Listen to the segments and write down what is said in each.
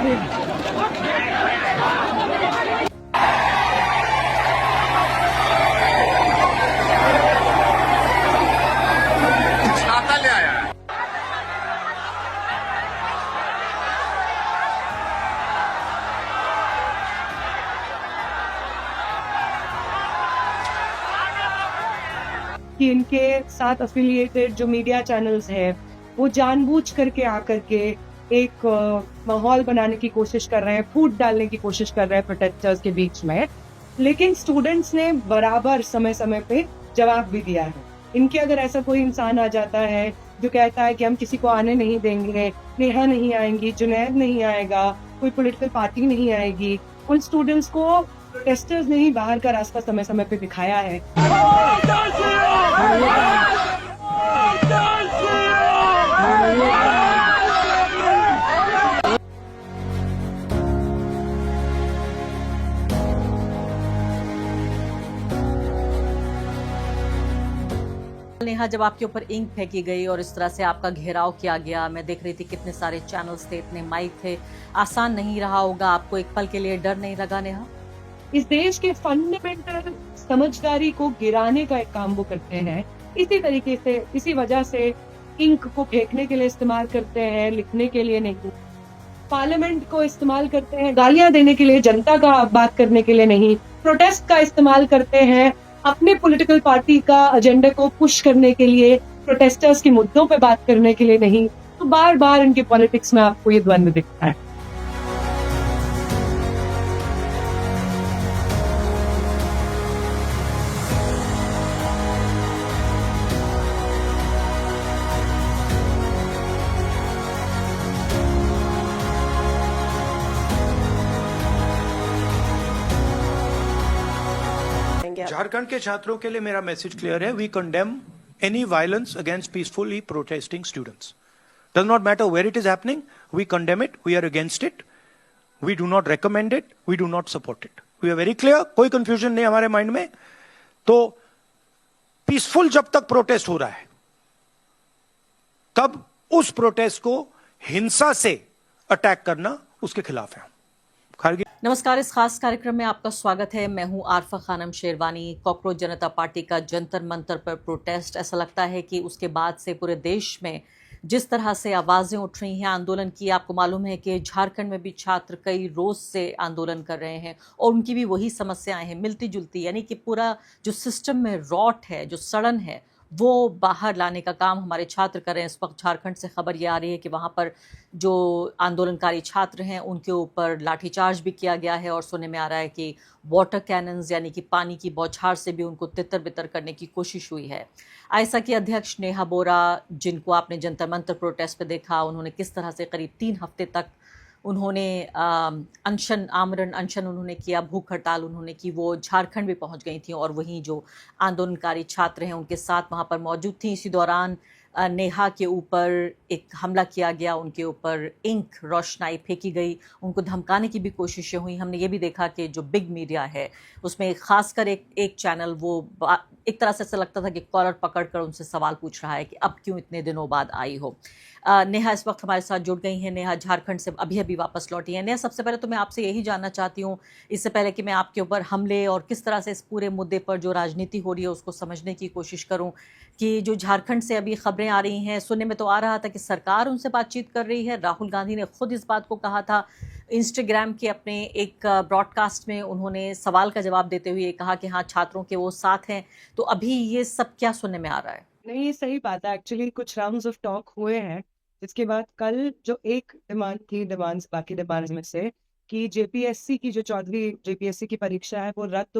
छाता ले आया। कि इनके साथ एफिलिएटेड जो मीडिया चैनल्स हैं वो जानबूझ करके आकर के एक माहौल बनाने की कोशिश कर रहे हैं, फूट डालने की कोशिश कर रहे हैं प्रोटेस्टर्स के बीच में। लेकिन स्टूडेंट्स ने बराबर समय समय पे जवाब भी दिया है। इनके अगर ऐसा कोई इंसान आ जाता है जो कहता है कि हम किसी को आने नहीं देंगे, नेहा नहीं आएंगी, जुनैद नहीं आएगा, कोई पॉलिटिकल पार्टी नहीं आएगी, उन स्टूडेंट्स को प्रोटेस्टर्स ने ही बाहर का रास्ता समय समय पे दिखाया है। नेहा, जब आपके ऊपर इंक फेंकी गई और इस तरह से आपका घेराव किया गया, मैं देख रही थी कितने सारे चैनल्स थे, इतने माइक थे, आसान नहीं रहा होगा, आपको एक पल के लिए डर नहीं लगा नेहा? इस देश के फंडामेंटल समझदारी को गिराने का एक काम वो करते हैं। इसी तरीके से, इसी वजह से इंक को फेंकने के लिए इस्तेमाल करते हैं, लिखने के लिए नहीं। पार्लियामेंट को इस्तेमाल करते हैं गालियां देने के लिए, जनता का बात करने के लिए नहीं। प्रोटेस्ट का इस्तेमाल करते हैं अपने पॉलिटिकल पार्टी का एजेंडा को पुश करने के लिए, प्रोटेस्टर्स के मुद्दों पे बात करने के लिए नहीं। तो बार बार इनके पॉलिटिक्स में आपको ये द्वंद्व दिखता है। झारखंड के छात्रों के लिए मेरा मैसेज क्लियर है। We condemn any violence against peacefully protesting students. Does not matter where it is happening, we condemn it, we are against it, we do not recommend it, we do not support it. We are very clear, कोई confusion नहीं हमारे mind में। तो peaceful जब तक protest हो रहा है, तब उस प्रोटेस्ट को हिंसा से अटैक करना उसके खिलाफ है। खारगी नमस्कार, इस खास कार्यक्रम में आपका स्वागत है। मैं हूं आरफा खानम शेरवानी। कॉकरोच जनता पार्टी का जंतर मंतर पर प्रोटेस्ट, ऐसा लगता है कि उसके बाद से पूरे देश में जिस तरह से आवाज़ें उठ रही हैं आंदोलन की, आपको मालूम है कि झारखंड में भी छात्र कई रोज़ से आंदोलन कर रहे हैं और उनकी भी वही समस्याएं हैं, मिलती जुलती, यानी कि पूरा जो सिस्टम में रॉट है, जो सड़न है, वो बाहर लाने का काम हमारे छात्र कर रहे हैं। इस वक्त झारखंड से खबर ये आ रही है कि वहाँ पर जो आंदोलनकारी छात्र हैं उनके ऊपर लाठीचार्ज भी किया गया है और सुनने में आ रहा है कि वाटर कैनन्स यानी कि पानी की बौछार से भी उनको तितर बितर करने की कोशिश हुई है। आयसा की अध्यक्ष नेहा बोरा, जिनको आपने जंतर मंतर प्रोटेस्ट पे देखा, उन्होंने किस तरह से करीब 3 हफ्ते तक उन्होंने आमरण अनशन उन्होंने किया, भूख हड़ताल उन्होंने की, वो झारखंड भी पहुंच गई थी और वहीं जो आंदोलनकारी छात्र हैं उनके साथ वहां पर मौजूद थी। इसी दौरान नेहा के ऊपर एक हमला किया गया, उनके ऊपर इंक रोशनाई फेंकी गई, उनको धमकाने की भी कोशिशें हुई। हमने ये भी देखा कि जो बिग मीडिया है उसमें खासकर एक चैनल वो एक तरह से ऐसा लगता था कि कॉलर पकड़कर उनसे सवाल पूछ रहा है कि अब क्यों इतने दिनों बाद आई हो। नेहा इस वक्त हमारे साथ जुड़ गई हैं। नेहा झारखंड से अभी अभी वापस लौटी हैं। नेहा, सबसे पहले तो मैं आपसे यही जानना चाहती हूँ, इससे पहले कि मैं आपके ऊपर हमले और किस तरह से इस पूरे मुद्दे पर जो राजनीति हो रही है उसको समझने की कोशिश करूँ, कि जो झारखंड से अभी खबरें आ रही हैं, सुनने में तो आ रहा था कि सरकार उनसे बातचीत कर रही है। राहुल गांधी ने खुद इस बात को कहा था, इंस्टाग्राम के अपने एक ब्रॉडकास्ट में उन्होंने सवाल का जवाब देते हुए कहा कि हाँ, छात्रों के वो साथ हैं। तो अभी ये सब क्या सुनने में आ रहा है? नहीं, ये सही बात है। एक्चुअली कुछ राउंड्स ऑफ टॉक हुए हैं। इसके बाद कल जो एक डिमांड थी, डिमांड्स बाकी डिमांड्स में से, कि जेपीएससी की जो 14वीं जेपीएससी की परीक्षा है वो रद्द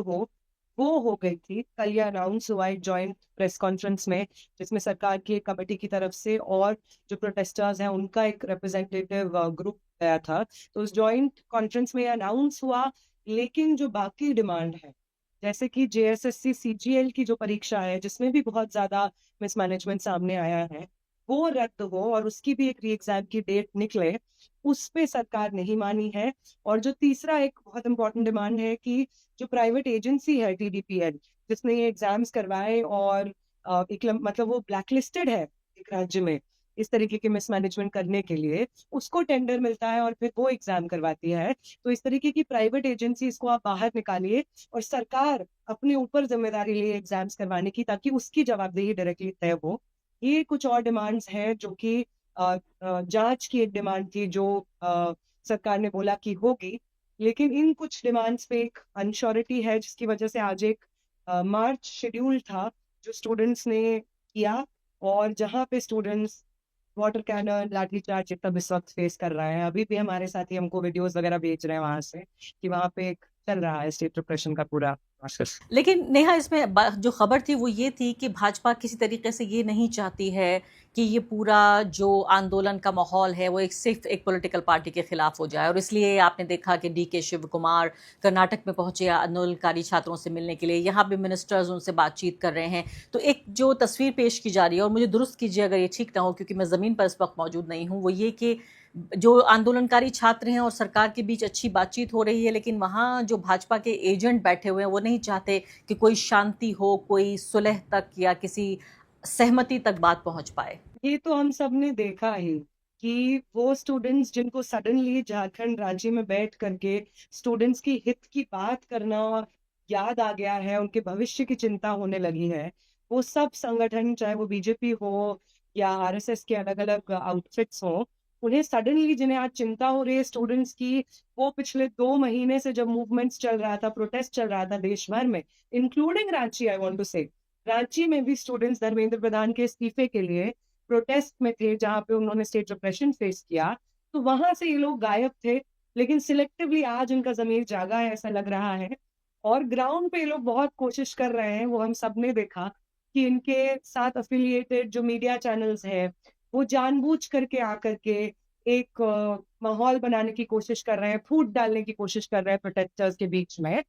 वो हो गई थी। कल ये अनाउंस हुआ एक जॉइंट प्रेस कॉन्फ्रेंस में, जिसमें सरकार की एक कमेटी की तरफ से और जो प्रोटेस्टर्स हैं उनका एक रिप्रेजेंटेटिव ग्रुप गया था। तो उस जॉइंट कॉन्फ्रेंस में अनाउंस हुआ। लेकिन जो बाकी डिमांड है, जैसे कि जेएसएससी सीजीएल की जो परीक्षा है जिसमें भी बहुत ज्यादा मिसमैनेजमेंट सामने आया है, वो रद्द हो और उसकी भी एक री एग्जाम की डेट निकले, उस पे सरकार नहीं मानी है। और जो तीसरा एक बहुत इंपॉर्टेंट डिमांड है कि जो प्राइवेट एजेंसी है टीडीपीएल, जिसने ये एग्जाम्स करवाए और मतलब वो ब्लैकलिस्टेड है एक राज्य में, इस तरीके के मिसमैनेजमेंट करने के लिए, उसको टेंडर मिलता है और फिर वो एग्जाम करवाती है। तो इस तरीके की प्राइवेट एजेंसीज को आप बाहर निकालिए और सरकार अपने ऊपर जिम्मेदारी लिए एग्जाम्स करवाने की, ताकि उसकी जवाबदेही डायरेक्टली तय हो। ये कुछ और डिमांड्स हैं जो कि जांच की एक डिमांड थी जो सरकार ने बोला कि होगी, लेकिन इन कुछ डिमांड्स पे एक अनश्योरिटी है, जिसकी वजह से आज एक मार्च शेड्यूल था जो स्टूडेंट्स ने किया, और जहाँ पे स्टूडेंट्स वाटर कैनन, लाठीचार्ज ये सब इस वक्त फेस कर रहे हैं। अभी भी हमारे साथी हमको वीडियोस वगैरह भेज रहे हैं वहां से कि वहां पे एक चल रहा है स्टेट रिप्रेशन का पूरा प्रोसेस। लेकिन नेहा, इसमें जो खबर थी वो ये थी कि भाजपा किसी तरीके से ये नहीं चाहती है कि ये पूरा जो आंदोलन का माहौल है वो सिर्फ एक पॉलिटिकल पार्टी के खिलाफ हो जाए, और इसलिए आपने देखा कि DK शिव कुमार कर्नाटक में पहुंचे आंदोलनकारी छात्रों से मिलने के लिए, यहाँ भी मिनिस्टर्स उनसे बातचीत कर रहे हैं। तो एक जो तस्वीर पेश की जा रही है, और मुझे दुरुस्त कीजिए अगर ये ठीक ना हो क्योंकि मैं ज़मीन पर इस वक्त मौजूद नहीं हूँ, वो ये कि जो आंदोलनकारी छात्र हैं और सरकार के बीच अच्छी बातचीत हो रही है, लेकिन वहाँ जो भाजपा के एजेंट बैठे हुए हैं वो नहीं चाहते कि कोई शांति हो, कोई सुलह तक या किसी सहमति तक बात पहुंच पाए। ये तो हम सब ने देखा ही कि वो स्टूडेंट्स जिनको सडनली झारखंड रांची में बैठ करके स्टूडेंट्स की हित की बात करना याद आ गया है, उनके भविष्य की चिंता होने लगी है, वो सब संगठन, चाहे वो बीजेपी हो या RSS के अलग अलग आउटफिट्स हो, उन्हें सडनली जिन्हें आज चिंता हो रही है स्टूडेंट्स की, वो पिछले 2 महीने से जब मूवमेंट्स चल रहा था, प्रोटेस्ट चल रहा था देश भर में, including Ranchi, I want to say, Ranchi में भी स्टूडेंट्स धर्मेंद्र प्रधान के इस्तीफे के लिए प्रोटेस्ट में थे, जहां पे उन्होंने स्टेट रिप्रेशन फेस किया। तो वहां से ये लोग गायब थे, लेकिन सिलेक्टिवली आज उनका जमीर जागा है ऐसा लग रहा है, और ग्राउंड पे ये लोग बहुत कोशिश कर रहे हैं। वो हम सब ने देखा कि इनके साथ अफिलिएटेड जो मीडिया चैनल्स हैं वो जानबूझ करके आकर के एक माहौल बनाने की कोशिश कर रहे हैं, फूट डालने की कोशिश कर रहे हैं प्रोटेस्टर्स के बीच में,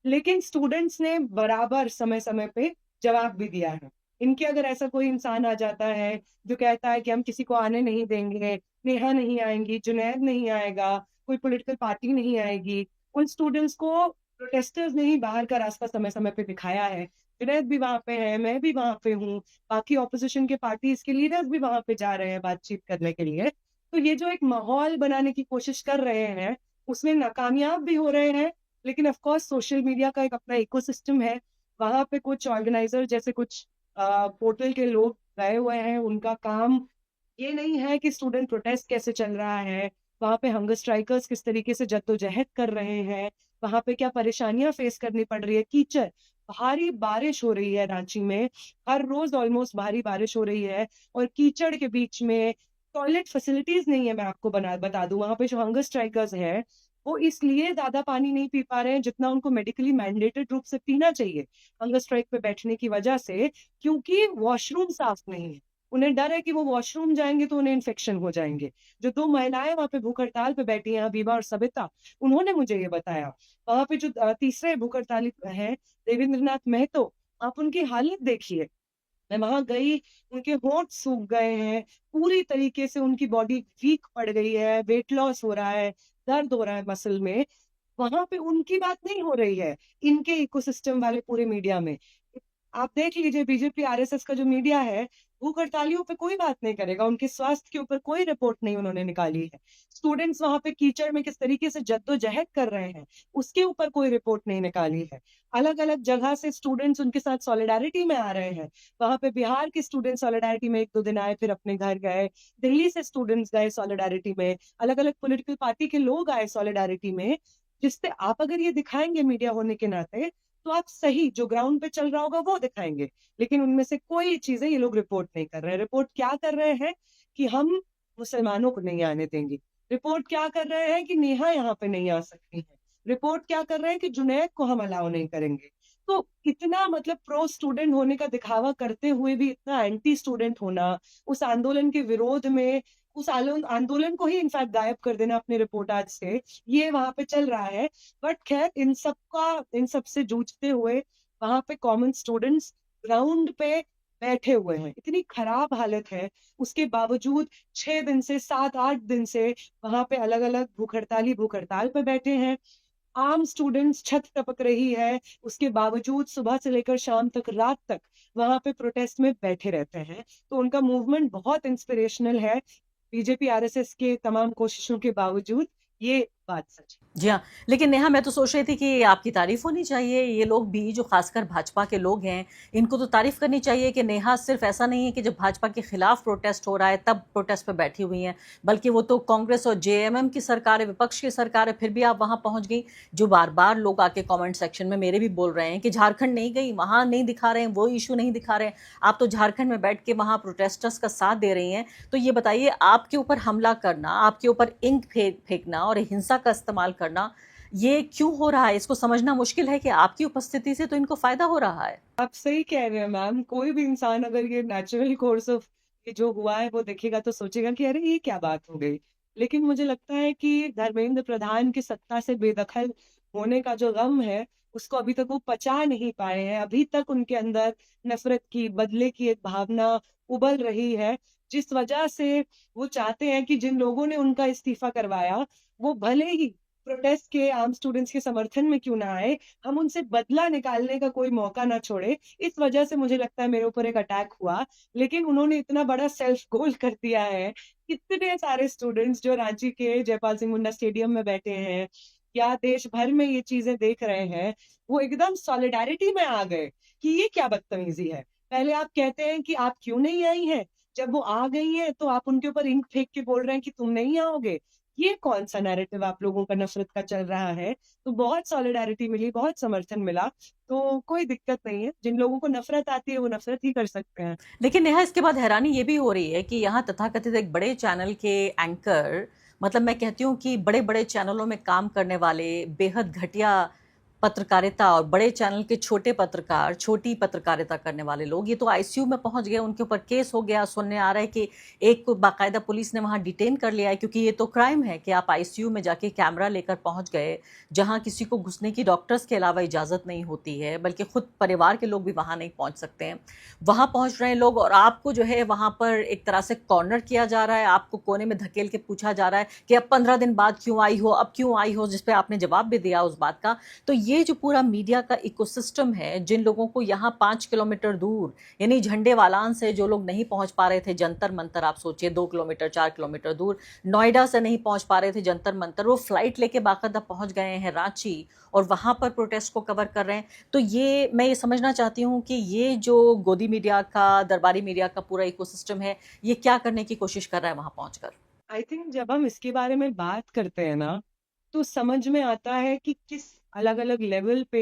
लेकिन स्टूडेंट्स ने बराबर समय समय पे जवाब भी दिया है। इनके अगर ऐसा कोई इंसान आ जाता है जो कहता है कि हम किसी को आने नहीं देंगे, नेहा नहीं आएंगी, जुनैद नहीं आएगा, कोई पॉलिटिकल पार्टी नहीं आएगी, उन स्टूडेंट्स को प्रोटेस्टर्स ने ही बाहर का रास्ता समय समय पे दिखाया है। जुनैद भी वहां पे है, मैं भी वहां पे हूँ, बाकी ऑपोजिशन के पार्टीज के लीडर्स भी वहां पे जा रहे हैं बातचीत करने के लिए। तो ये जो एक माहौल बनाने की कोशिश कर रहे हैं उसमें नाकामयाब भी हो रहे हैं, लेकिन ऑफ कोर्स सोशल मीडिया का एक अपना इकोसिस्टम है। वहां पे कुछ ऑर्गेनाइजर जैसे कुछ पोर्टल के लोग गए हुए हैं, उनका काम ये नहीं है कि स्टूडेंट प्रोटेस्ट कैसे चल रहा है, वहां पे हंगर स्ट्राइकर्स किस तरीके से जद्दोजहद कर रहे हैं, वहां पे क्या परेशानियां फेस करनी पड़ रही है, कीचड़, भारी बारिश हो रही है रांची में, हर रोज ऑलमोस्ट भारी बारिश हो रही है, और कीचड़ के बीच में टॉयलेट फैसिलिटीज नहीं है। मैं आपको बता दूं, वहां पे जो हंगर स्ट्राइकर्स है वो इसलिए ज्यादा पानी नहीं पी पा रहे हैं जितना उनको मेडिकली मैंडेटेड रूप से पीना चाहिए हंगर स्ट्राइक पे बैठने की वजह से, क्योंकि वॉशरूम साफ नहीं है। उन्हें डर है कि वो वॉशरूम जाएंगे तो उन्हें इन्फेक्शन हो जाएंगे। जो 2 महिलाएं वहां पे भूख हड़ताल पे बैठी हैं, हबीबा और सबिता, उन्होंने मुझे ये बताया। वहां पे जो तीसरे भूख हड़ताली है, देवेंद्रनाथ महतो, आप उनकी हालत देखिए। मैं वहां गई, उनके होंठ सूख गए हैं, पूरी तरीके से उनकी बॉडी वीक पड़ गई है, वेट लॉस हो रहा है, दर्द हो रहा है मसल में। वहां पे उनकी बात नहीं हो रही है इनके इकोसिस्टम वाले पूरे मीडिया में। आप देख लीजिए, बीजेपी RSS का जो मीडिया है, भूख हड़तालियों पे कोई बात नहीं करेगा, उनके स्वास्थ्य के ऊपर कोई रिपोर्ट नहीं उन्होंने निकाली है। स्टूडेंट्स वहां पे कीचड़ में किस तरीके से जद्दोजहद कर रहे हैं उसके ऊपर कोई रिपोर्ट नहीं निकाली है। अलग अलग जगह से स्टूडेंट्स उनके साथ सॉलिडारिटी में आ रहे हैं। वहां पे बिहार के स्टूडेंट सॉलिडारिटी में 1-2 दिन आए, फिर अपने घर गए। दिल्ली से स्टूडेंट्स गए सॉलिडारिटी में, अलग अलग पॉलिटिकल पार्टी के लोग आए सॉलिडारिटी में, जिससे आप अगर ये दिखाएंगे मीडिया होने के नाते तो आप सही जो ग्राउंड पे चल रहा होगा वो दिखाएंगे। लेकिन उनमें से कोई चीजें ये लोग रिपोर्ट नहीं कर रहे हैं। रिपोर्ट क्या कर रहे हैं कि हम मुसलमानों को नहीं आने देंगे। रिपोर्ट क्या कर रहे हैं कि नेहा यहाँ पे नहीं आ सकती है। रिपोर्ट क्या कर रहे हैं कि जुनैद को हम अलाउ नहीं करेंगे। तो इतना मतलब प्रो स्टूडेंट होने का दिखावा करते हुए भी इतना एंटी स्टूडेंट होना, उस आंदोलन के विरोध में उस आंदोलन को ही इनफैक्ट गायब कर देना अपने रिपोर्टाज से, ये वहां पे चल रहा है। बट खैर, इन सब से जूझते हुए वहां पे कॉमन स्टूडेंट्स ग्राउंड पे बैठे हुए हैं। इतनी खराब हालत है, उसके बावजूद 6 दिन से 7-8 दिन से वहां पे अलग अलग भूख हड़ताल पे बैठे हैं। आम स्टूडेंट्स छत टपक रही है, उसके बावजूद सुबह से लेकर शाम तक, रात तक वहां पे प्रोटेस्ट में बैठे रहते हैं। तो उनका मूवमेंट बहुत इंस्पिरेशनल है। बीजेपी आरएसएस के तमाम कोशिशों के बावजूद ये बात सच है। जी हाँ, लेकिन नेहा मैं तो सोच रही थी कि आपकी तारीफ होनी चाहिए। ये लोग भी जो खासकर भाजपा के लोग हैं, इनको तो तारीफ करनी चाहिए कि नेहा सिर्फ ऐसा नहीं है कि जब भाजपा के खिलाफ प्रोटेस्ट हो रहा है तब प्रोटेस्ट पे बैठी हुई हैं, बल्कि वो तो कांग्रेस और जेएमएम की सरकार है, विपक्ष की सरकार है, फिर भी आप वहां पहुंच गई। जो बार बार लोग आके कॉमेंट सेक्शन में मेरे भी बोल रहे हैं कि झारखंड नहीं गई, वहां नहीं दिखा रहे हैं, वो इशू नहीं दिखा रहे हैं, आप तो झारखंड में बैठ के वहां प्रोटेस्टर्स का साथ दे रही हैं। तो ये बताइए, आपके ऊपर हमला करना, आपके ऊपर इंक फेंकना और हिंसा का इस्तेमाल करना, ये क्यों हो रहा है? इसको समझना मुश्किल है कि आपकी उपस्थिति से तो इनको फायदा हो रहा है। आप सही कह रहे हैं मैम। कोई भी इंसान अगर ये नेचुरल कोर्स ऑफ जो हुआ है वो देखेगा तो सोचेगा कि अरे ये क्या बात हो गई। लेकिन मुझे लगता है कि धर्मेंद्र प्रधान की सत्ता से बेदखल होने का जो गम है उसको अभी तक वो पचा नहीं पाए हैं। अभी तक उनके अंदर नफरत की, बदले की एक भावना उबल रही है, जिस वजह से वो चाहते हैं कि जिन लोगों ने उनका इस्तीफा करवाया वो भले ही प्रोटेस्ट के, आम स्टूडेंट्स के समर्थन में क्यों ना आए, हम उनसे बदला निकालने का कोई मौका ना छोड़े। इस वजह से मुझे लगता है मेरे ऊपर एक अटैक हुआ। लेकिन उन्होंने इतना बड़ा सेल्फ गोल कर दिया है। कितने सारे स्टूडेंट्स जो रांची के जयपाल सिंह मुन्ना स्टेडियम में बैठे हैं या देश भर में ये चीजें देख रहे हैं, वो एकदम सॉलिडारिटी में आ गए कि ये क्या बदतमीजी है। पहले आप कहते हैं कि आप क्यों नहीं आई हैं, जब वो आ गई हैं तो आप उनके ऊपर इंक फेंक के बोल रहे हैं कि तुम नहीं आओगे। ये कौन सा नैरेटिव आप लोगों का नफरत का चल रहा है। तो बहुत सॉलिडारिटी मिली, बहुत समर्थन मिला। तो कोई दिक्कत नहीं है, जिन लोगों को नफरत आती है वो नफरत ही कर सकते हैं। लेकिन नेहा, इसके बाद हैरानी ये भी हो रही है कि यहाँ तथाकथित एक बड़े चैनल के एंकर, मतलब मैं कहती हूँ कि बड़े बड़े चैनलों में काम करने वाले, बेहद घटिया पत्रकारिता और बड़े चैनल के छोटे पत्रकार, छोटी पत्रकारिता करने वाले लोग, ये तो आईसीयू में पहुंच गए, उनके ऊपर केस हो गया। सुनने आ रहा है कि एक को बाकायदा पुलिस ने वहां डिटेन कर लिया है, क्योंकि ये तो क्राइम है कि आप आईसीयू में जाके कैमरा लेकर पहुंच गए, जहां किसी को घुसने की डॉक्टर्स के अलावा इजाजत नहीं होती है, बल्कि खुद परिवार के लोग भी वहां नहीं पहुंच सकते हैं। वहां पहुंच रहे हैं लोग और आपको जो है वहां पर एक तरह से कॉर्नर किया जा रहा है, आपको कोने में धकेल के पूछा जा रहा है कि अब 15 दिन बाद क्यों आई हो, अब क्यों आई हो, जिसपे आपने जवाब भी दिया उस बात का। तो ये जो पूरा मीडिया का इकोसिस्टम है, जिन लोगों को यहाँ 5 किलोमीटर दूर, यानी झंडे वालान से जो लोग नहीं पहुंच पा रहे थे जंतर मंतर, आप सोचिए 2 किलोमीटर 4 किलोमीटर दूर, नोएडा से नहीं पहुंच पा रहे थे जंतर मंतर, वो फ्लाइट लेके बाकायदा पहुंच गए हैं रांची और वहां पर प्रोटेस्ट को कवर कर रहे हैं। तो ये मैं ये समझना चाहती हूँ कि ये जो गोदी मीडिया का, दरबारी मीडिया का पूरा इकोसिस्टम है, ये क्या करने की कोशिश कर रहा है वहां पहुंचकर? आई थिंक जब हम इसके बारे में बात करते हैं ना, तो समझ में आता है कि किस अलग अलग लेवल पे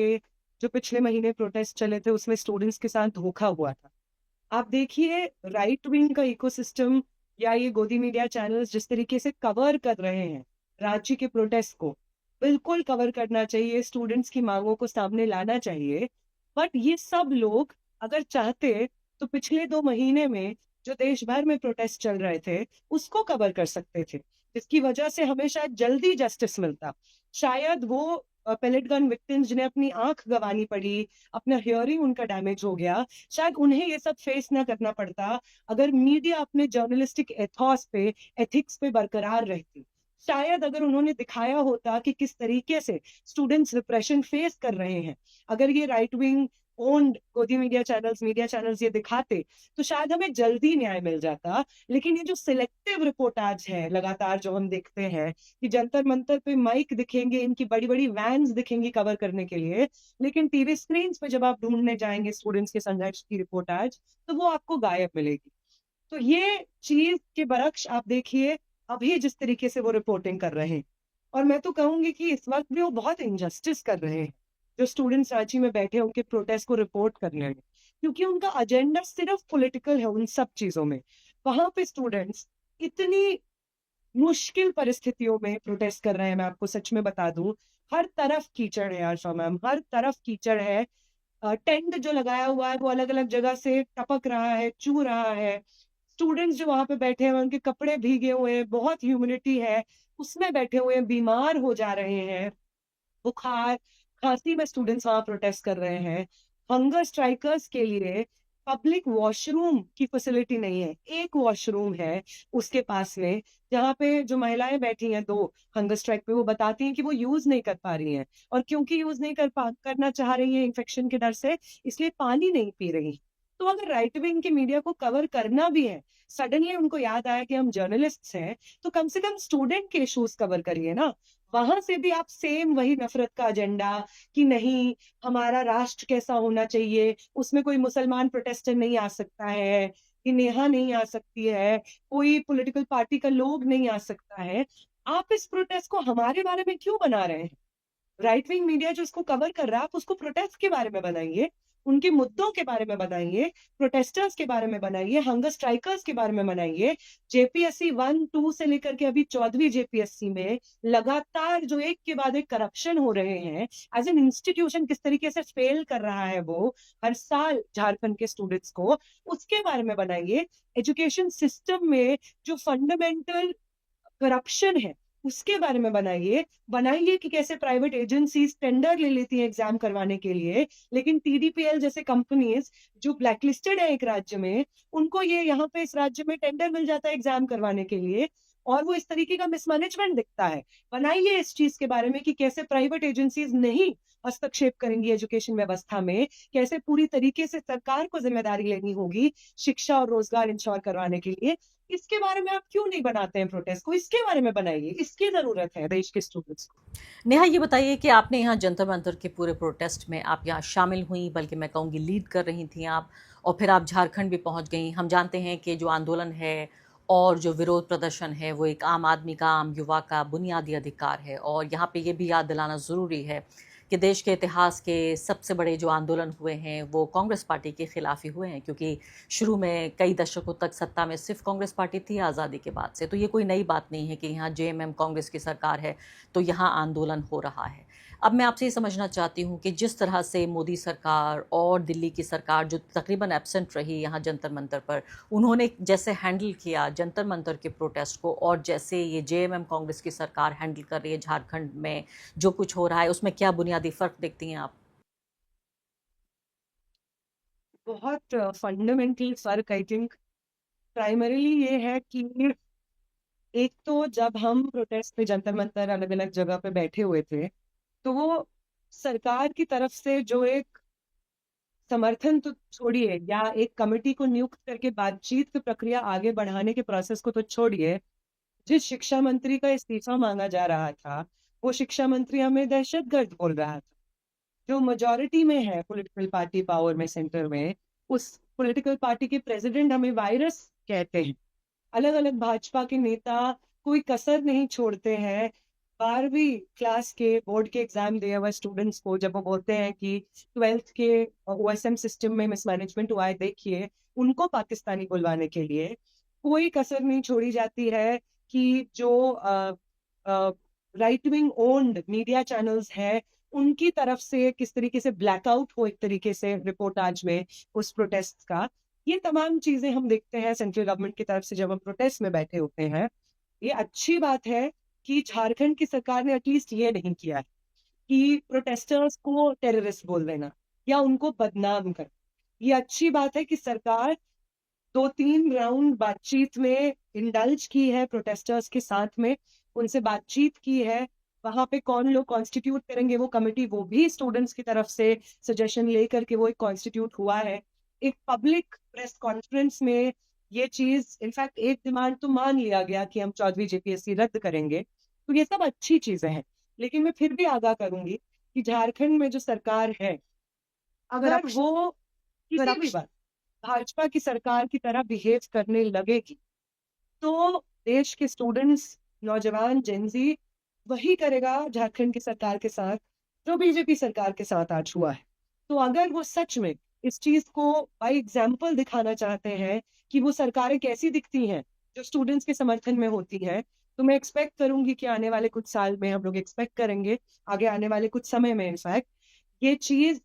जो पिछले महीने प्रोटेस्ट चले थे उसमें स्टूडेंट्स के साथ धोखा हुआ था। आप देखिए राइट विंग का इकोसिस्टम या ये गोदी मीडिया चैनल्स जिस तरीके से कवर कर रहे हैं रांची के प्रोटेस्ट को, बिल्कुल कवर करना चाहिए, स्टूडेंट्स की मांगों को सामने लाना चाहिए। बट ये सब लोग अगर चाहते तो पिछले 2 महीने में जो देश भर में प्रोटेस्ट चल रहे थे उसको कवर कर सकते थे, जिसकी वजह से हमें शायद जल्दी जस्टिस मिलता। शायद वो पेलेट गन विक्टिम्स जिन्हें अपनी आंख गंवानी पड़ी, अपना हियरिंग उनका डैमेज हो गया, शायद उन्हें ये सब फेस ना करना पड़ता अगर मीडिया अपने जर्नलिस्टिक एथॉस पे, एथिक्स पे बरकरार रहती। शायद अगर उन्होंने दिखाया होता कि किस तरीके से स्टूडेंट्स रिप्रेशन फेस कर रहे हैं, अगर ये राइट विंग ओन्ड गोदी मीडिया चैनल्स ये दिखाते तो शायद हमें जल्दी न्याय मिल जाता। लेकिन ये जो सिलेक्टिव रिपोर्टाज है लगातार जो हम देखते हैं कि जंतर मंतर पे माइक दिखेंगे, इनकी बड़ी बड़ी वैन्स दिखेंगी कवर करने के लिए, लेकिन टीवी स्क्रीन पे जब आप ढूंढने जाएंगे स्टूडेंट्स के संघर्ष की रिपोर्टाज तो वो आपको गायब मिलेगी। तो ये चीज के बरक्स आप देखिए अभी जिस तरीके से वो रिपोर्टिंग कर रहे हैं, और मैं तो कहूंगी कि इस वक्त भी वो बहुत इनजस्टिस कर रहे हैं जो स्टूडेंट्स रांची में बैठे हैं उनके प्रोटेस्ट को रिपोर्ट करने में, क्योंकि उनका एजेंडा सिर्फ पॉलिटिकल है उन सब चीजों में। वहां पे स्टूडेंट्स इतनी मुश्किल परिस्थितियों में प्रोटेस्ट कर रहे हैं, मैं आपको सच में बता दूं। हर तरफ कीचड़ है आशा मैम, हर तरफ कीचड़ है। टेंट जो लगाया हुआ है वो अलग अलग जगह से टपक रहा है, चू रहा है। स्टूडेंट्स जो वहां पे बैठे हैं उनके कपड़े भीगे हुए हैं, बहुत ह्यूमिडिटी है, उसमें बैठे हुए हैं, बीमार हो जा रहे हैं। बुखार खांसी में स्टूडेंट्स वहां प्रोटेस्ट कर रहे हैं। हंगर स्ट्राइकर्स के लिए पब्लिक वॉशरूम की फैसिलिटी नहीं है। एक वॉशरूम है उसके पास में, जहाँ पे जो महिलाएं बैठी हैं 2 हंगर स्ट्राइक पे, वो बताती हैं कि वो यूज नहीं कर पा रही हैं, और क्योंकि यूज नहीं करना चाह रही हैं इन्फेक्शन के डर से, इसलिए पानी नहीं पी रही। तो अगर राइट विंग की मीडिया को कवर करना भी है, सडनली उनको याद आया कि हम जर्नलिस्ट हैं, तो कम से कम स्टूडेंट के इश्यूज कवर करिए ना। वहां से भी आप सेम वही नफरत का एजेंडा कि नहीं, हमारा राष्ट्र कैसा होना चाहिए, उसमें कोई मुसलमान प्रोटेस्टर नहीं आ सकता है, कि नेहा नहीं आ सकती है, कोई पॉलिटिकल पार्टी का लोग नहीं आ सकता है। आप इस प्रोटेस्ट को हमारे बारे में क्यों बना रहे हैं? राइट विंग मीडिया जो इसको कवर कर रहा है, आप उसको प्रोटेस्ट के बारे में बनाइए, उनके मुद्दों के बारे में बनाइए, प्रोटेस्टर्स के बारे में बनाइए, हंगर स्ट्राइकर्स के बारे में बनाइए। जेपीएससी 1-2 से लेकर के अभी 14वीं जेपीएससी में लगातार जो एक के बाद एक करप्शन हो रहे हैं, एज एन इंस्टीट्यूशन किस तरीके से फेल कर रहा है वो हर साल झारखंड के स्टूडेंट्स को, उसके बारे में बनाइए। एजुकेशन सिस्टम में जो फंडामेंटल करप्शन है उसके बारे में बनाइए कि कैसे प्राइवेट एजेंसीज टेंडर ले लेती हैं एग्जाम करवाने के लिए, लेकिन टीडीपीएल जैसे कंपनीज जो ब्लैकलिस्टेड है एक राज्य में, उनको ये यहाँ पे इस राज्य में टेंडर मिल जाता है एग्जाम करवाने के लिए, और वो इस तरीके का मिसमैनेजमेंट दिखता है। बनाइए इस चीज के बारे में कि कैसे प्राइवेट एजेंसीज नहीं हस्तक्षेप करेंगी एजुकेशन व्यवस्था में, कैसे पूरी तरीके से सरकार को जिम्मेदारी लेनी होगी शिक्षा और रोजगार इंश्योर करवाने के लिए। इसके बारे में आप क्यों नहीं बनाते हैं प्रोटेस्ट को? इसके बारे में बनाइए, इसकी जरूरत है देश के स्टूडेंट्स को। नेहा, ये बताइए कि आपने यहाँ जंतर मंतर के पूरे प्रोटेस्ट में आप यहाँ शामिल हुई, बल्कि मैं कहूँगी लीड कर रही थी आप, और फिर आप झारखंड भी पहुँच गई। हम जानते हैं कि जो आंदोलन है और जो विरोध प्रदर्शन है वो एक आम आदमी का, आम युवा का बुनियादी अधिकार है, और यहाँ पे ये भी याद दिलाना ज़रूरी है कि देश के इतिहास के सबसे बड़े जो आंदोलन हुए हैं वो कांग्रेस पार्टी के खिलाफ ही हुए हैं, क्योंकि शुरू में कई दशकों तक सत्ता में सिर्फ कांग्रेस पार्टी थी आज़ादी के बाद से। तो ये कोई नई बात नहीं है कि यहाँ जेएमएम कांग्रेस की सरकार है तो यहाँ आंदोलन हो रहा है। अब मैं आपसे ये समझना चाहती हूँ कि जिस तरह से मोदी सरकार और दिल्ली की सरकार जो तकरीबन एब्सेंट रही यहाँ जंतर मंतर पर, उन्होंने जैसे हैंडल किया जंतर मंतर के प्रोटेस्ट को, और जैसे ये जेएमएम कांग्रेस की सरकार हैंडल कर रही है झारखंड में जो कुछ हो रहा है, उसमें क्या बुनियादी फर्क देखती हैं आप? बहुत फंडामेंटल फर्क आई थिंक प्राइमरीली ये है कि एक तो जब हम प्रोटेस्ट पे जंतर मंतर अलग अलग जगह पे बैठे हुए थे, तो वो सरकार की तरफ से जो एक समर्थन तो छोड़िए, या एक कमेटी को नियुक्त करके बातचीत की प्रक्रिया आगे बढ़ाने के प्रोसेस को तो छोड़िए, जिस शिक्षा मंत्री का इस्तीफा मांगा जा रहा था, वो शिक्षा मंत्री हमें दहशतगर्द बोल रहा था। जो मेजोरिटी में है पॉलिटिकल पार्टी पावर में सेंटर में, उस पॉलिटिकल पार्टी के प्रेसिडेंट हमें वायरस कहते हैं। अलग अलग भाजपा के नेता कोई कसर नहीं छोड़ते हैं 12वीं क्लास के बोर्ड के एग्जाम दिए हुए स्टूडेंट्स को, जब वो बोलते हैं कि 12th के ओएसएम सिस्टम में मिसमैनेजमेंट हुआ है, देखिए, उनको पाकिस्तानी बुलवाने के लिए कोई कसर नहीं छोड़ी जाती है कि जो right wing owned media channels हैं उनकी तरफ से किस तरीके से ब्लैकआउट हो एक तरीके से रिपोर्टाज में उस प्रोटेस्ट का। ये तमाम चीजें हम देखते हैं सेंट्रल गवर्नमेंट की तरफ से जब हम प्रोटेस्ट में बैठे होते हैं। ये अच्छी बात है कि झारखंड की सरकार ने एटलीस्ट ये नहीं किया है कि प्रोटेस्टर्स को टेररिस्ट बोल देना या उनको बदनाम कर। ये अच्छी बात है कि सरकार 2-3 राउंड बातचीत में इंडल्ज की है प्रोटेस्टर्स के साथ में, उनसे बातचीत की है। वहां पे कौन लोग कॉन्स्टिट्यूट करेंगे वो कमेटी, वो भी स्टूडेंट्स की तरफ से सजेशन लेकर के वो एक कॉन्स्टिट्यूट हुआ है। एक पब्लिक प्रेस कॉन्फ्रेंस में ये चीज, इनफैक्ट एक डिमांड तो मान लिया गया कि हम 14वीं जेपीएससी रद्द करेंगे। तो ये सब अच्छी चीजें हैं, लेकिन मैं फिर भी आगाह करूंगी कि झारखंड में जो सरकार है, अगर वो किसी भी बात भाजपा की सरकार की तरह बिहेव करने लगेगी, तो देश के स्टूडेंट्स, नौजवान, जेनजी वही करेगा झारखंड की सरकार के साथ जो बीजेपी सरकार के साथ आज हुआ है। तो अगर वो सच में इस चीज को बाई एग्जाम्पल दिखाना चाहते हैं कि वो सरकारें कैसी दिखती हैं जो स्टूडेंट्स के समर्थन में होती हैं, तो मैं एक्सपेक्ट करूंगी कि आने वाले कुछ साल में, हम लोग एक्सपेक्ट करेंगे आगे आने वाले कुछ समय में इनफैक्ट ये चीज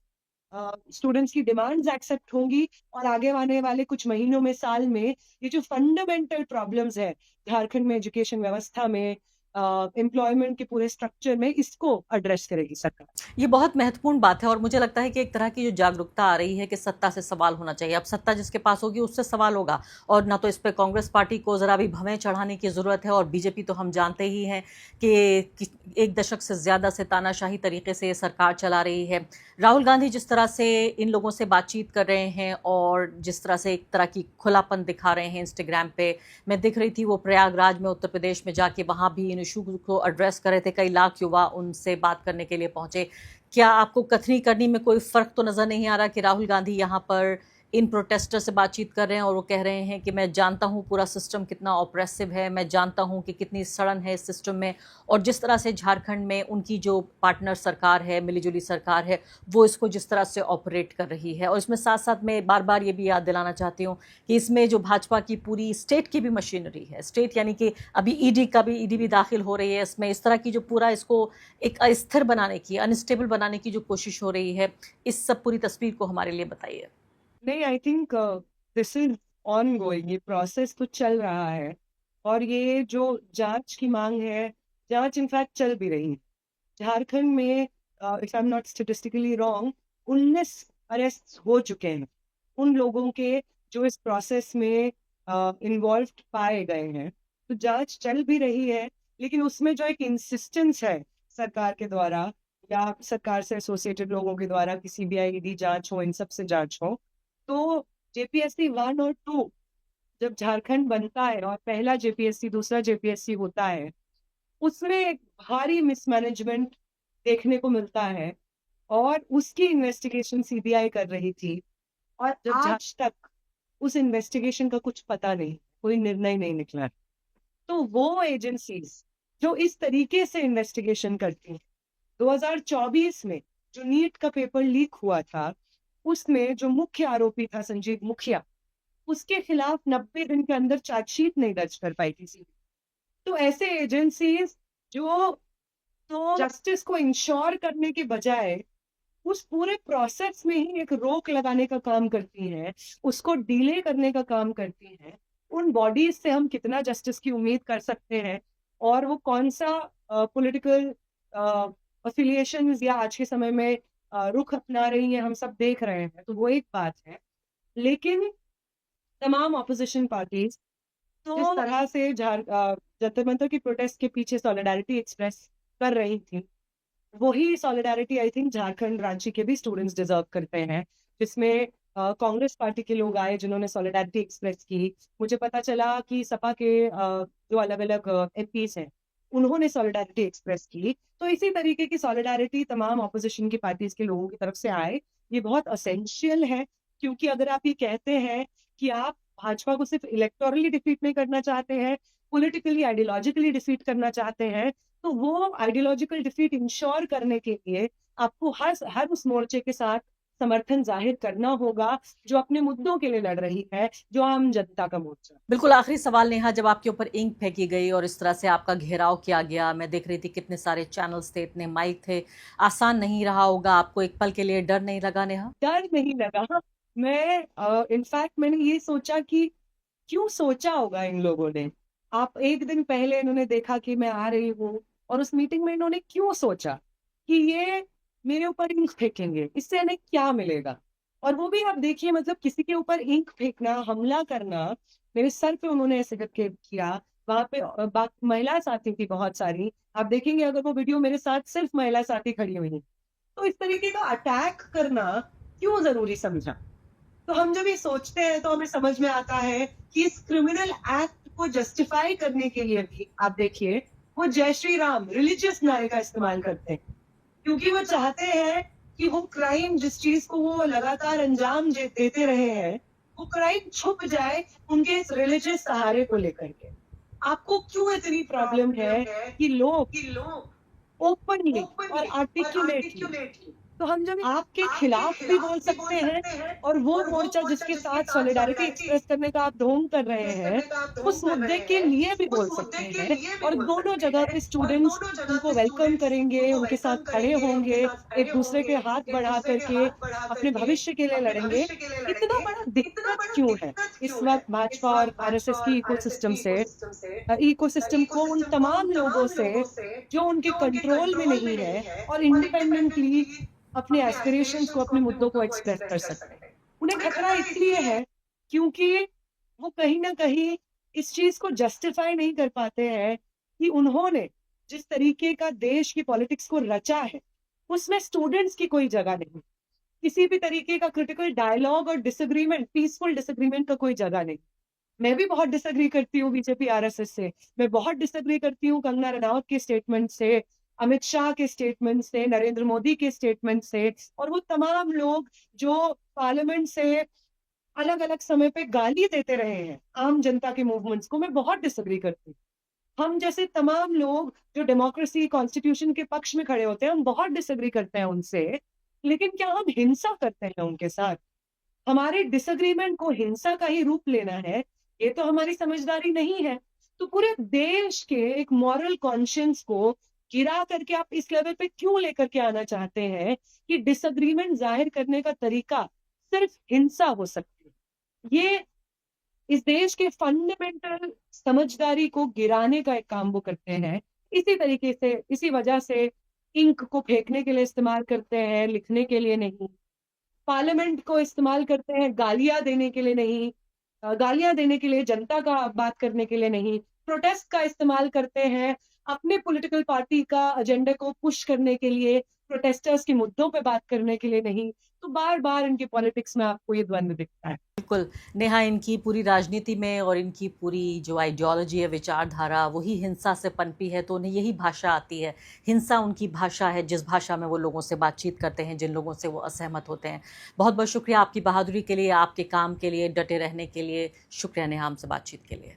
स्टूडेंट्स की डिमांड्स एक्सेप्ट होंगी, और आगे आने वाले कुछ महीनों में, साल में, ये जो फंडामेंटल प्रॉब्लम्स है झारखंड में एजुकेशन व्यवस्था में, एम्प्लॉयमेंट के पूरे स्ट्रक्चर में इसको एड्रेस करेगी सरकार। ये बहुत महत्वपूर्ण बात है और मुझे लगता है कि एक तरह की जो जागरूकता आ रही है कि सत्ता से सवाल होना चाहिए। अब सत्ता जिसके पास होगी उससे सवाल होगा और ना तो इस पे कांग्रेस पार्टी को ज़रा भी भवें चढ़ाने की ज़रूरत है और बीजेपी तो हम जानते ही हैं कि एक दशक से ज़्यादा से तानाशाही तरीके से सरकार चला रही है। राहुल गांधी जिस तरह से इन लोगों से बातचीत कर रहे हैं और जिस तरह से एक तरह की खुलापन दिखा रहे हैं इंस्टाग्राम पे, मैं दिख रही थी वो प्रयागराज में उत्तर प्रदेश में जाके वहाँ भी इन इशू को एड्रेस कर रहे थे। कई लाख युवा उनसे बात करने के लिए पहुंचे। क्या आपको कथनी करनी में कोई फर्क तो नजर नहीं आ रहा कि राहुल गांधी यहाँ पर इन प्रोटेस्टर से बातचीत कर रहे हैं और वो कह रहे हैं कि मैं जानता हूँ पूरा सिस्टम कितना ऑप्रेसिव है, मैं जानता हूँ कि कितनी सड़न है इस सिस्टम में, और जिस तरह से झारखंड में उनकी जो पार्टनर सरकार है, मिलीजुली सरकार है, वो इसको जिस तरह से ऑपरेट कर रही है। और इसमें साथ साथ मैं बार बार ये भी याद दिलाना चाहती हूँ कि इसमें जो भाजपा की पूरी स्टेट की भी मशीनरी है, स्टेट यानी कि अभी ईडी भी दाखिल हो रही है इसमें, इस तरह की जो पूरा इसको एक अस्थिर बनाने की, अनस्टेबल बनाने की जो कोशिश हो रही है, इस सब पूरी तस्वीर को हमारे लिए बताइए। नहीं, I think this is on going, ये प्रोसेस तो चल रहा है और ये जो जांच की मांग है, जांच इनफैक्ट चल भी रही है। झारखंड में if I am not statistically wrong 19 arrest हो चुके हैं उन लोगों के जो इस प्रोसेस में इन्वॉल्व पाए गए हैं। तो जांच चल भी रही है, लेकिन उसमें जो एक इंसिस्टेंस है सरकार के द्वारा या सरकार से एसोसिएटेड लोगों के द्वारा कि सीबीआई ईडी जांच हो, इन सब से जांच हो, तो जेपीएससी 1 और 2 जब झारखंड बनता है और पहला जेपीएससी दूसरा जेपीएससी होता है, उसमें एक भारी मिसमैनेजमेंट देखने को मिलता है और उसकी इन्वेस्टिगेशन सीबीआई कर रही थी और जब आज तक उस इन्वेस्टिगेशन का कुछ पता नहीं, कोई निर्णय नहीं निकला। तो वो एजेंसीज जो इस तरीके से इन्वेस्टिगेशन करती हैं, 2024 में जो नीट का पेपर लीक हुआ था, उसमें जो मुख्य आरोपी था संजीव मुखिया, उसके खिलाफ 90 दिन के अंदर चार्जशीट नहीं दर्ज कर पाई थी। तो ऐसे एजेंसीज जो तो जस्टिस को इंश्योर करने के बजाय उस पूरे प्रोसेस में ही एक रोक लगाने का काम करती हैं, उसको डिले करने का काम करती हैं, उन बॉडीज से हम कितना जस्टिस की उम्मीद कर सकते हैं और वो कौन सा पॉलिटिकल अफिलिएशन या आज के समय में रुख अपना रही है, हम सब देख रहे हैं। तो वो एक बात है, लेकिन तमाम ऑपोजिशन पार्टीज तो जिस तरह से जंतर मंतर की प्रोटेस्ट के पीछे सॉलिडारिटी एक्सप्रेस कर रही थी, वही solidarity I think Jharkhand Ranchi के भी स्टूडेंट्स डिजर्व करते हैं, जिसमें कांग्रेस पार्टी के लोग आए जिन्होंने सॉलिडारिटी एक्सप्रेस की। मुझे पता चला कि सपा के जो अलग अलग एमपीज हैं उन्होंने सॉलिडारिटी एक्सप्रेस की। तो इसी तरीके की सॉलिडारिटी तमाम ऑपोजिशन की पार्टीज के लोगों की तरफ से आए, ये बहुत असेंशियल है। क्योंकि अगर आप ये कहते हैं कि आप भाजपा को सिर्फ इलेक्टोरली डिफीट नहीं करना चाहते हैं, पॉलिटिकली आइडियोलॉजिकली डिफीट करना चाहते हैं, तो वो आइडियोलॉजिकल डिफीट इंश्योर करने के लिए आपको हर उस मोर्चे के साथ समर्थन जाहिर करना होगा जो अपने मुद्दों के लिए लड़ रही है, जो आम जनता का मोर्चा। बिल्कुल आखिरी सवाल नेहा, जब आपके ऊपर इंक फेंकी गई और इस तरह से आपका घेराव किया गया, मैं देख रही थी कितने सारे चैनल्स थे, इतने माइक थे, आसान नहीं रहा होगा, आपको एक पल के लिए डर नहीं लगा नेहा? डर नहीं लगा। मैं इनफैक्ट मैंने ये सोचा कि क्यों सोचा होगा इन लोगों ने। आप एक दिन पहले इन्होंने देखा कि मैं आ रही हूँ और उस मीटिंग में इन्होंने क्यों सोचा कि ये मेरे ऊपर इंक फेंकेंगे, इससे इन्हें क्या मिलेगा। और वो भी आप देखिए, मतलब किसी के ऊपर इंक फेंकना, हमला करना, मेरे सर पे उन्होंने ऐसे करके किया। वहां पे महिला साथी थी बहुत सारी, आप देखेंगे अगर वो वीडियो, मेरे साथ सिर्फ महिला साथी खड़ी हुई है। तो इस तरीके का अटैक करना क्यों जरूरी समझा। तो हम जब ये सोचते हैं तो हमें समझ में आता है कि इस क्रिमिनल एक्ट को जस्टिफाई करने के लिए भी आप देखिए वो जय श्री राम रिलीजियस नारे का इस्तेमाल करते हैं, क्योंकि वो चाहते हैं कि वो क्राइम जिस चीज को वो लगातार अंजाम देते रहे हैं, वो क्राइम छुप जाए उनके इस रिलीजियस सहारे को लेकर के। आपको क्यों इतनी प्रॉब्लम है कि लोग ओपनली और आर्टिकुलेटली तो हम जब आपके खिलाफ भी बोल सकते हैं और वो मोर्चा जिसके साथ सॉलिडारिटी एक्सप्रेस करने का आप ढोंग कर रहे हैं, उस मुद्दे के लिए भी बोल सकते हैं और दोनों जगह पे स्टूडेंट्स उनको वेलकम करेंगे, उनके साथ खड़े होंगे, एक दूसरे के हाथ बढ़ा करके अपने भविष्य के लिए लड़ेंगे। इतना बड़ा दिक्कत क्यों है इस वक्त भाजपा और आरएसएस की इकोसिस्टम से, इकोसिस्टम को उन तमाम लोगों से जो उनके कंट्रोल में नहीं है और इंडिपेंडेंटली अपने एस्पिरेशंस को, अपने मुद्दों को एक्सप्रेस कर सकते हैं। उन्हें खतरा इसलिए है क्योंकि वो कहीं ना कहीं इस चीज को जस्टिफाई नहीं कर पाते हैं कि उन्होंने जिस तरीके का देश की पॉलिटिक्स को रचा है उसमें स्टूडेंट्स की कोई जगह नहीं, किसी भी तरीके का क्रिटिकल डायलॉग और डिसएग्रीमेंट, पीसफुल डिसएग्रीमेंट का कोई जगह नहीं। मैं भी बहुत डिसएग्री करती हूँ बीजेपी आरएसएस से, मैं बहुत डिसएग्री करती हूँ कंगना रनौत के स्टेटमेंट से, अमित शाह के स्टेटमेंट से, नरेंद्र मोदी के स्टेटमेंट से, और वो तमाम लोग जो पार्लियामेंट से अलग अलग समय पे गाली देते रहे हैं आम जनता के मूवमेंट्स को, मैं बहुत डिसएग्री करती हूँ। हम जैसे तमाम लोग जो डेमोक्रेसी कॉन्स्टिट्यूशन के पक्ष में खड़े होते हैं, हम बहुत डिसएग्री करते हैं उनसे, लेकिन क्या हम हिंसा करते हैं उनके साथ? हमारे डिसएग्रीमेंट को हिंसा का ही रूप लेना है, ये तो हमारी समझदारी नहीं है। तो पूरे देश के एक मॉरल कॉन्शियंस को गिरा करके आप इस लेवल पे क्यों लेकर के आना चाहते हैं कि डिसएग्रीमेंट जाहिर करने का तरीका सिर्फ हिंसा हो सकती है? ये इस देश के फंडामेंटल समझदारी को गिराने का एक काम वो करते हैं। इसी तरीके से, इसी वजह से इंक को फेंकने के लिए इस्तेमाल करते हैं, लिखने के लिए नहीं। पार्लियामेंट को इस्तेमाल करते हैं गालियां देने के लिए नहीं, गालियां देने के लिए, जनता का बात करने के लिए नहीं। प्रोटेस्ट का इस्तेमाल करते हैं अपने पॉलिटिकल पार्टी का एजेंडा को पुश करने के लिए, प्रोटेस्टर्स के मुद्दों पे बात करने के लिए नहीं। तो बार बार इनकी पॉलिटिक्स में आपको ये द्वंद्व दिखता है। बिल्कुल नेहा, इनकी पूरी राजनीति में और इनकी पूरी जो आइडियोलॉजी है, विचारधारा, वही हिंसा से पनपी है, तो उन्हें यही भाषा आती है। हिंसा उनकी भाषा है, जिस भाषा में वो लोगों से बातचीत करते हैं, जिन लोगों से वो असहमत होते हैं। बहुत बहुत शुक्रिया आपकी बहादुरी के लिए, आपके काम के लिए, डटे रहने के लिए। शुक्रिया नेहा, हमसे बातचीत के लिए।